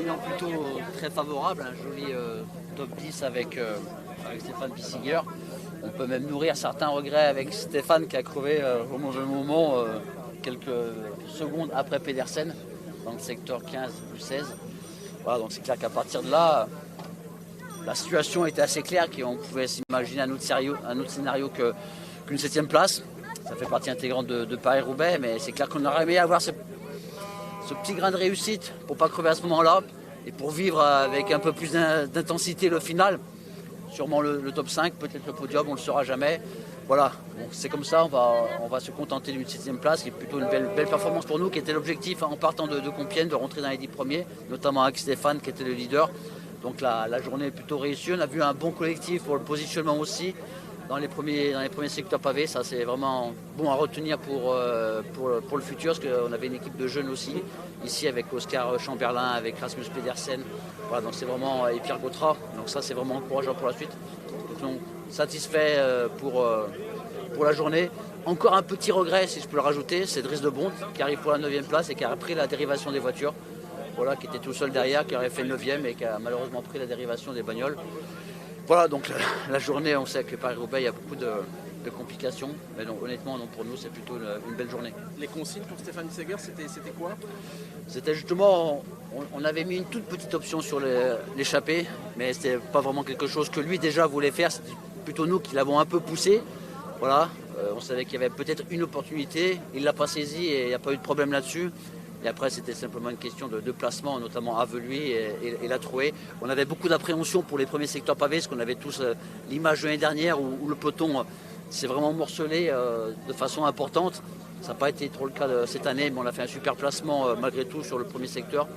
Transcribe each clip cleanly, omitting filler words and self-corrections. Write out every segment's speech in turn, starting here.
bilan plutôt très favorable, un joli top 10 avec Stéphane Bissiger. On peut même nourrir certains regrets avec Stéphane qui a crevé au mauvais moment quelques secondes après Pedersen dans le secteur 15 plus 16. Voilà, donc c'est clair qu'à partir de là, la situation était assez claire, qu'on pouvait s'imaginer un autre scénario qu'une 7e place. Ça fait partie intégrante de Paris-Roubaix, mais c'est clair qu'on aurait aimé avoir ce petit grain de réussite pour ne pas crever à ce moment-là et pour vivre avec un peu plus d'intensité le final. Sûrement le top 5, peut-être le podium, on ne le saura jamais. Voilà, bon, c'est comme ça, on va se contenter d'une 7e place, qui est plutôt une belle performance pour nous, qui était l'objectif en partant de Compiègne, de rentrer dans les 10 premiers, notamment avec Stéphane qui était le leader. Donc la journée est plutôt réussie. On a vu un bon collectif pour le positionnement aussi dans les premiers secteurs pavés. Ça, c'est vraiment bon à retenir pour le futur, parce qu'on avait une équipe de jeunes aussi, ici avec Oscar Chamberlain, avec Rasmus Pedersen. Voilà, donc c'est vraiment, et Pierre Gautra. Donc ça, c'est vraiment encourageant pour la suite. Donc, satisfait pour la journée. Encore un petit regret, si je peux le rajouter, c'est Dries de Bondt qui arrive pour la 9e place et qui a pris la dérivation des voitures. Voilà, qui était tout seul derrière, qui aurait fait le 9e et qui a malheureusement pris la dérivation des bagnoles. Voilà, donc la journée, on sait que Paris-Roubaix, il y a beaucoup de complications. Mais non, honnêtement, non, pour nous, c'est plutôt une belle journée. Les consignes pour Stéphane Bissiger, c'était quoi? C'était justement, on avait mis une toute petite option sur l'échappée, mais c'était pas vraiment quelque chose que lui déjà voulait faire. C'était plutôt nous qui l'avons un peu poussé. Voilà, on savait qu'il y avait peut-être une opportunité, il ne l'a pas saisie et il n'y a pas eu de problème là-dessus. Et après, c'était simplement une question de placement, notamment à Veluy et la Trouée. On avait beaucoup d'appréhension pour les premiers secteurs pavés, parce qu'on avait tous l'image de l'année dernière où le peloton s'est vraiment morcelé de façon importante. Ça n'a pas été trop le cas cette année, mais on a fait un super placement malgré tout sur le premier secteur.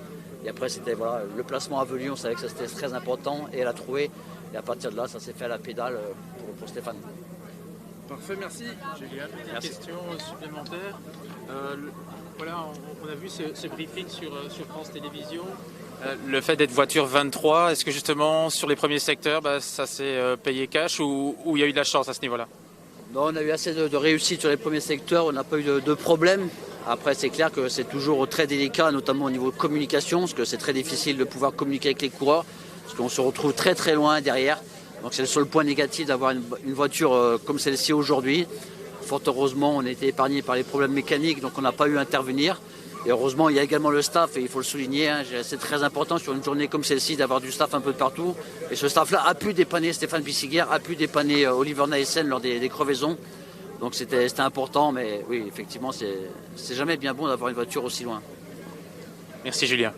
Et après, c'était voilà, le placement à Veluy, on savait que ça c'était très important, et à la Trouée. Et à partir de là, ça s'est fait à la pédale pour Stéphane. Parfait, merci. Julien, une question supplémentaire. Voilà, on a vu ce briefing sur France Télévisions. Le fait d'être voiture 23, est-ce que justement sur les premiers secteurs, ça s'est payé cash ou il y a eu de la chance à ce niveau-là? Non, on a eu assez de réussite sur les premiers secteurs, on n'a pas eu de problème. Après, c'est clair que c'est toujours très délicat, notamment au niveau de communication, parce que c'est très difficile de pouvoir communiquer avec les coureurs, parce qu'on se retrouve très très loin derrière. Donc c'est le seul point négatif d'avoir une voiture comme celle-ci aujourd'hui. Fort heureusement, on a été épargné par les problèmes mécaniques, donc on n'a pas eu à intervenir. Et heureusement, il y a également le staff, et il faut le souligner, hein, c'est très important sur une journée comme celle-ci d'avoir du staff un peu de partout. Et ce staff-là a pu dépanner Stéphane Bissiger, a pu dépanner Oliver Naesen lors des crevaisons. Donc c'était important, mais oui, effectivement, c'est jamais bien bon d'avoir une voiture aussi loin. Merci Julien.